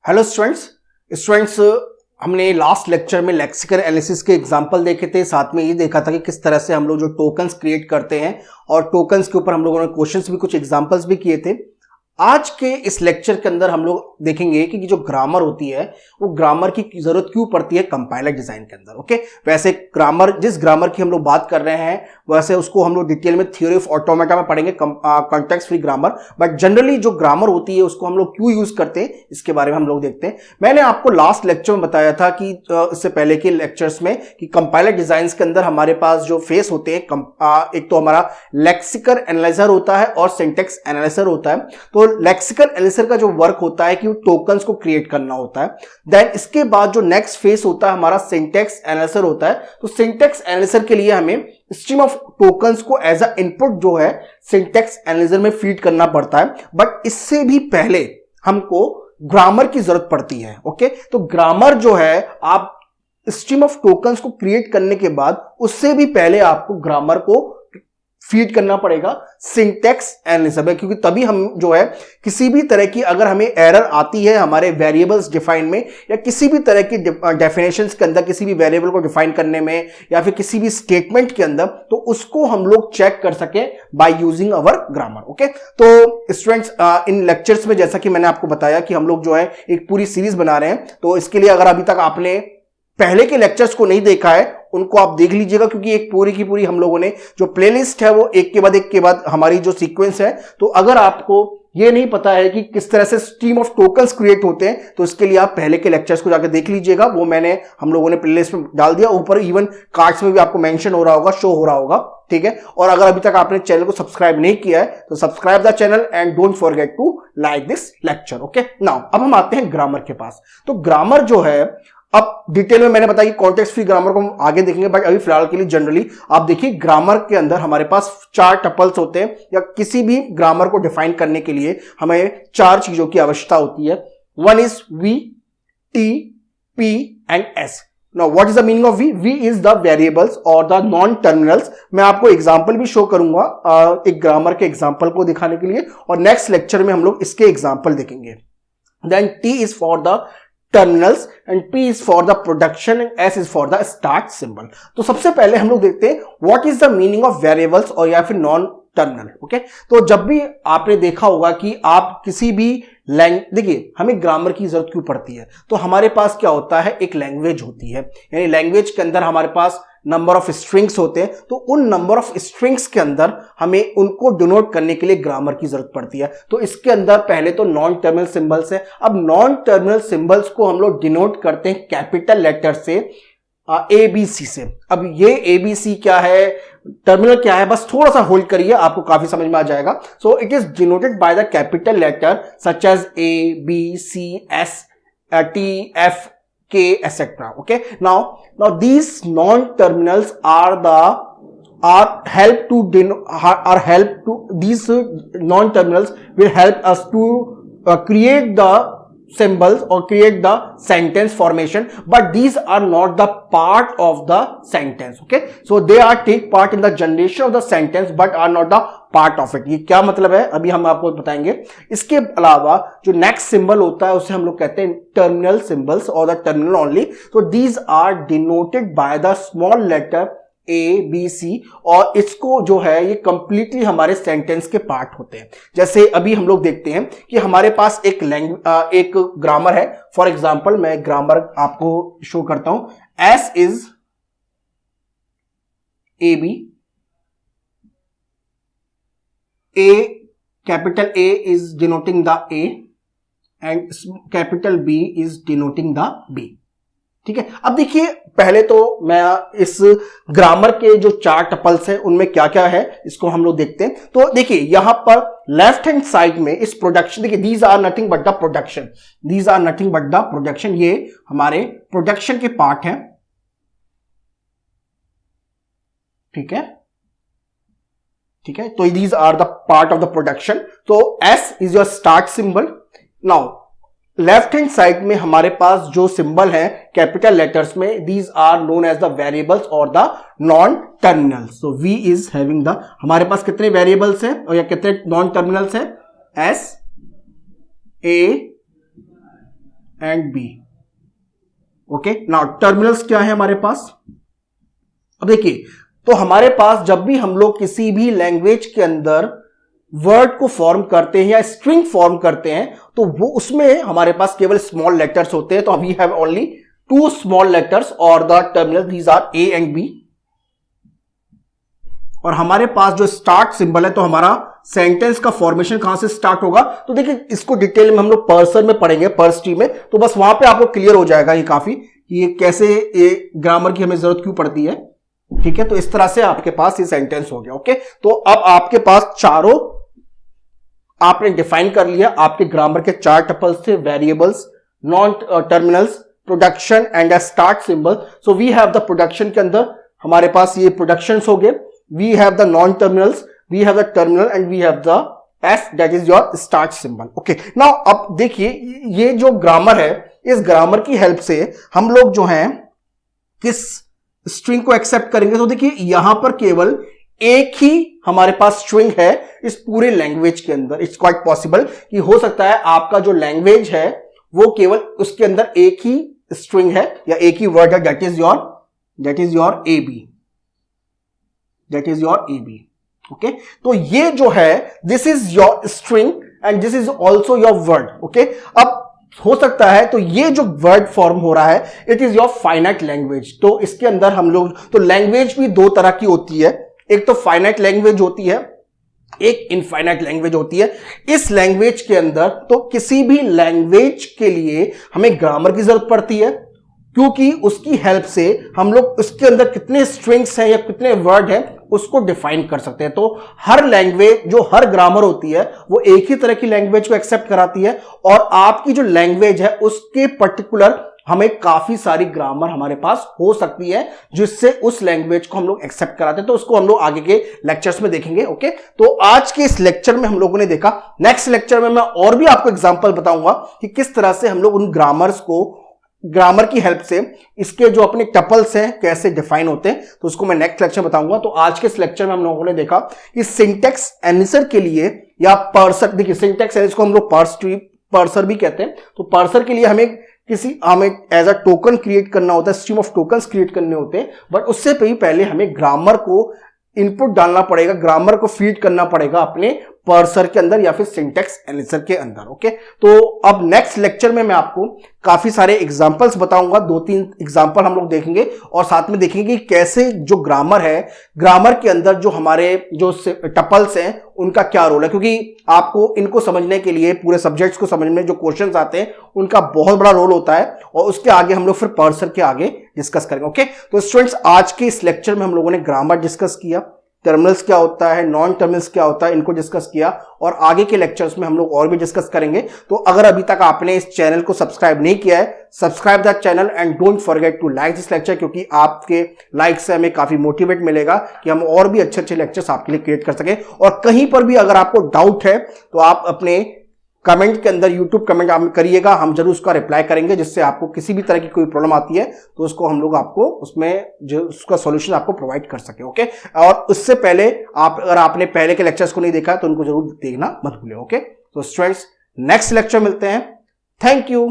Hello students हमने last lecture में lexical analysis के एग्जांपल देखे थे। साथ में ये देखा था कि किस तरह से हम लोग जो टोकन्स क्रिएट करते हैं और टोकन्स के ऊपर हम लोगों ने क्वेश्चंस भी कुछ एग्जांपल्स भी किए थे। आज के इस लेक्चर के अंदर हम लोग देखेंगे कि जो ग्रामर होती है वो ग्रामर की जरूरत क्यों पड़ती है कंपाइलर डिजाइन के अंदर। ओके, वैसे ग्रामर जिस ग्रामर की हम लोग बात कर रहे हैं वैसे उसको हम लोग डिटेल में थ्योरी ऑफ ऑटोमेटा में पढ़ेंगे, context free grammar. But generally जो ग्रामर होती है उसको हम लोग क्यों यूज करते हैं इसके बारे में हम लोग देखते हैं। मैंने आपको लास्ट लेक्चर में बताया था कि इससे पहले के लेक्चर्स में कि कंपाइलर डिजाइन के अंदर हमारे पास जो फेस होते हैं, एक तो हमारा लेक्सिकल एनालाइजर होता है और सिंटैक्स एनालाइजर होता है। तो लेक्सिकल एनालिसिस का जो वर्क होता है कि वो टोकन्स को क्रिएट करना होता है। देन इसके बाद जो नेक्स्ट फेस होता है हमारा सिंटैक्स एनालिसिस होता है। तो सिंटैक्स एनालिसिस के लिए हमें स्ट्रीम ऑफ टोकन्स को एज अ इनपुट जो है सिंटैक्स एनालिसिस में फीड करना पड़ता है। बट इससे भी पहले हमको ग्रामर की जरूरत पड़ती है। ओके, तो ग्रामर जो है आप स्ट्रीम ऑफ टोकन्स को क्रिएट करने के बाद उससे भी पहले आपको ग्रामर को फीड करना पड़ेगा सिंटैक्स एनालिसिस में, क्योंकि तभी हम जो है किसी भी तरह की अगर हमें एरर आती है हमारे वेरिएबल्स डिफाइन में या किसी भी तरह की डेफिनेशंस के अंदर किसी भी वेरिएबल को डिफाइन करने में या फिर किसी भी स्टेटमेंट के अंदर, तो उसको हम लोग चेक कर सके by using our grammar. Okay, तो स्टूडेंट्स इन लेक्चर्स में जैसा कि मैंने आपको बताया कि हम लोग जो है एक पूरी सीरीज बना रहे हैं। तो इसके लिए अगर अभी तक आपने पहले के लेक्चर्स को नहीं देखा है उनको आप देख लीजिएगा, क्योंकि एक पूरी की पूरी हम लोगों ने जो प्लेलिस्ट है वो एक के बाद हमारी जो सीक्वेंस है। तो अगर आपको ये नहीं पता है कि किस तरह से स्ट्रीम ऑफ टोकन्स क्रिएट होते हैं तो इसके लिए आप पहले के लेक्चर्स को जाकर देख लीजिएगा। वो हम लोगों ने प्लेलिस्ट में डाल दिया, ऊपर इवन कार्ड्स में भी आपको मेंशन हो रहा होगा, शो हो रहा होगा। ठीक है, और अगर अभी तक आपने चैनल को सब्सक्राइब नहीं किया है तो subscribe the channel and don't forget to like this lecture. Okay, now अब हम आते हैं ग्रामर के पास। तो ग्रामर जो है अब डिटेल में मैंने बताया कि कॉन्टेक्स्ट फ्री ग्रामर को हम आगे देखेंगे, बट अभी फिलहाल के लिए जनरली आप देखिए ग्रामर के अंदर हमारे पास 4 टपल्स होते हैं, या किसी भी ग्रामर को डिफाइन करने के लिए हमें 4 चीजों की आवश्यकता होती है। One is V, T, P and S. Now what is the meaning of V? V is the variables और द नॉन टर्मिनल्स। मैं आपको एग्जांपल भी शो करूंगा एक ग्रामर के एग्जांपल को दिखाने के लिए, और नेक्स्ट लेक्चर में हम लोग इसके एग्जांपल देखेंगे। Then T is for the terminals and P is for the production and S is for the start symbol। तो सबसे पहले हम लोग देखते हैं what is the meaning of variables और या फिर नॉन टर्मिनल। ओके, तो जब भी आपने देखा होगा कि आप किसी भी देखिए हमें ग्रामर की जरूरत क्यों पड़ती है, तो हमारे पास क्या होता है, एक लैंग्वेज होती है, यानी लैंग्वेज के अंदर हमारे पास नंबर ऑफ स्ट्रिंग्स होते हैं। तो उन नंबर ऑफ स्ट्रिंग्स के अंदर हमें उनको डिनोट करने के लिए ग्रामर की जरूरत पड़ती है। तो इसके अंदर पहले तो नॉन टर्मिनल सिंबल्स है। अब नॉन टर्मिनल सिंबल्स को हम लोग डिनोट करते हैं कैपिटल लेटर से, ABC से। अब ये ABC क्या है, टर्मिनल क्या है, बस थोड़ा सा होल्ड करिए, आपको काफी समझ में आ जाएगा। So it is denoted by the capital letter such as A, B, C, S, T, F, K, etc. Okay, now these non-terminals these non-terminals will help us to create the symbols or create the sentence formation, but these are not the part of the sentence. Okay, so they take part in the generation of the sentence but are not the part of it. ये क्या मतलब है अभी हम आपको बताएंगे। इसके अलावा जो नेक्स्ट सिंबल होता है उसे हम लोग कहते हैं टर्मिनल सिंबल्स और द टर्मिनल ओनली। तो these are denoted by the small letter A, B, C, और इसको जो है ये कंप्लीटली हमारे सेंटेंस के पार्ट होते हैं। जैसे अभी हम लोग देखते हैं कि हमारे पास एक ग्रामर है। फॉर एग्जाम्पल मैं ग्रामर आपको शो करता हूं। S is AB, capital A is denoting the A and capital B is denoting the B। ठीक है, अब देखिए पहले तो मैं इस ग्रामर के जो 4 टपल्स हैं उनमें क्या क्या है इसको हम लोग देखते हैं। तो देखिए यहां पर लेफ्ट हैंड साइड में इस प्रोडक्शन, देखिए these are nothing but the production, these are nothing but the production, ये हमारे प्रोडक्शन के पार्ट हैं। ठीक है, ठीक है, तो these are the part of the production. तो S is your start symbol. Now left hand side में हमारे पास जो सिंबल है कैपिटल लेटर्स में, these are known as the variables और the non terminals. So V is having the, हमारे पास कितने वेरिएबल्स हैं और या कितने नॉन टर्मिनल्स हैं, S, A and B. Okay, now terminals क्या है हमारे पास? अब देखिए, तो हमारे पास जब भी हम लोग किसी भी लैंग्वेज के अंदर वर्ड को फॉर्म करते हैं या स्ट्रिंग फॉर्म करते हैं तो वो उसमें हमारे पास केवल स्मॉल लेटर्स होते हैं। तो we have only 2 small letters और the terminal these are a and b. और हमारे पास जो स्टार्ट सिंबल है, तो हमारा सेंटेंस का फॉर्मेशन कहां से स्टार्ट होगा? तो देखिए, इसको डिटेल में हम लोग पर्सर में पढ़ेंगे, पर्स ट्री में, तो बस वहां पे आप लोग क्लियर हो जाएगा ये काफी कि ये कैसे ये ग्रामर की हमें जरूरत क्यों पड़ती है। ठीक है, तो इस तरह से आपके पास ये सेंटेंस हो गया। ओके, तो अब आपके पास चारों आपने डिफाइन कर लिया, आपके ग्रामर के 4 टपल्स थे, variables, non terminals, production and a start symbol. So we have the production के अंदर हमारे पास ये प्रोडक्शंस हो गए, we have the non terminals, we have the terminal and we have the S, that is your start symbol. Okay, now अब देखिए, ये जो ग्रामर है, इस ग्रामर की हेल्प से हम लोग जो हैं किस स्ट्रिंग को एक्सेप्ट करेंगे? तो देखिए, यहां पर केवल एक ही हमारे पास स्ट्रिंग है इस पूरे लैंग्वेज के अंदर। इट्स क्वाइट पॉसिबल कि हो सकता है आपका जो लैंग्वेज है वो केवल उसके अंदर एक ही स्ट्रिंग है या एक ही वर्ड है, that is your A B, that is your A B. Okay, तो ये जो है, this is your string and this is also your word. Okay, अब हो सकता है तो ये जो वर्ड फॉर्म हो रहा है, it is your finite language. तो इसके अंदर हम लोग, तो लैंग्वेज भी 2 तरह की होती है, एक तो फाइनाइट लैंग्वेज होती है, एक इनफाइनाइट लैंग्वेज होती है। इस लैंग्वेज के अंदर, तो किसी भी लैंग्वेज के लिए हमें ग्रामर की जरूरत पड़ती है, क्योंकि उसकी हेल्प से हम लोग उसके अंदर कितने स्ट्रिंग्स हैं या कितने वर्ड हैं उसको डिफाइन कर सकते हैं। तो हर लैंग्वेज, जो हर ग्रामर होती है, वो एक ही तरह की लैंग्वेज को एक्सेप्ट कराती है, और आपकी जो लैंग्वेज है उसके पर्टिकुलर हमें काफी सारी ग्रामर हमारे पास हो सकती है जिससे उस लैंग्वेज को हम लोग एक्सेप्ट कराते हैं। तो उसको हम लोग आगे के लेक्चर्स में देखेंगे। ओके, तो आज के इस लेक्चर में हम लोगों ने देखा, नेक्स्ट लेक्चर में मैं और भी आपको एग्जांपल बताऊंगा कि किस तरह से हम लोग उन ग्रामर्स को, ग्रामर की हेल्प से इसके जो अपने टपल्स हैं कैसे डिफाइन होते हैं, तो उसको मैं नेक्स्ट लेक्चर बताऊंगा। तो आज के इस लेक्चर में हम लोगों ने देखा कि सिंटेक्स एनालिसिस के लिए या पार्सर, देखिए सिंटेक्स एनालिसिस को हम लोग पार्सर भी कहते हैं। तो पार्सर के लिए हमें एज अ टोकन क्रिएट करना होता है, स्ट्रीम ऑफ टोकन्स क्रिएट करने होते हैं, बट उससे पहले हमें ग्रामर को इनपुट डालना पड़ेगा, ग्रामर को फीड करना पड़ेगा अपने पार्सर के अंदर या फिर सिंटेक्स एनालिसिस के अंदर। ओके, तो अब नेक्स्ट लेक्चर में मैं आपको काफी सारे एग्जांपल्स बताऊंगा, 2-3 एग्जांपल हम लोग देखेंगे और साथ में देखेंगे कि कैसे जो ग्रामर है, ग्रामर के अंदर जो हमारे जो टपल्स हैं उनका क्या रोल है, क्योंकि आपको इनको समझने के लिए, पूरे सब्जेक्ट्स को समझने में जो क्वेश्चंस आते हैं उनका बहुत बड़ा रोल होता है, और उसके आगे हम लोग फिर पार्सर के आगे डिस्कस करेंगे। ओके, तो स्टूडेंट्स, आज के इस लेक्चर में हम लोगों ने ग्रामर डिस्कस किया, टर्मिनल्स क्या होता है, नॉन टर्मिनल्स क्या होता है, इनको डिस्कस किया, और आगे के लेक्चर्स में हम लोग और भी डिस्कस करेंगे। तो अगर अभी तक आपने इस चैनल को सब्सक्राइब नहीं किया है, subscribe the channel and don't forget to like this lecture, क्योंकि आपके लाइक से हमें काफी मोटिवेट मिलेगा कि हम और भी अच्छे अच्छे लेक्चर्स आपके लिए क्रिएट कर सकें। और कहीं पर भी अगर आपको डाउट है तो आप अपने कमेंट के अंदर, यूट्यूब कमेंट आप करिएगा, हम जरूर उसका रिप्लाई करेंगे, जिससे आपको किसी भी तरह की कोई प्रॉब्लम आती है तो उसको हम लोग आपको उसमें जो उसका सॉल्यूशन आपको प्रोवाइड कर सके। ओके, और उससे पहले अगर आपने पहले के लेक्चर्स को नहीं देखा है तो उनको जरूर देखना मत भूलिए। ओके, तो स्टूडेंट्स, नेक्स्ट लेक्चर मिलते हैं। Thank you.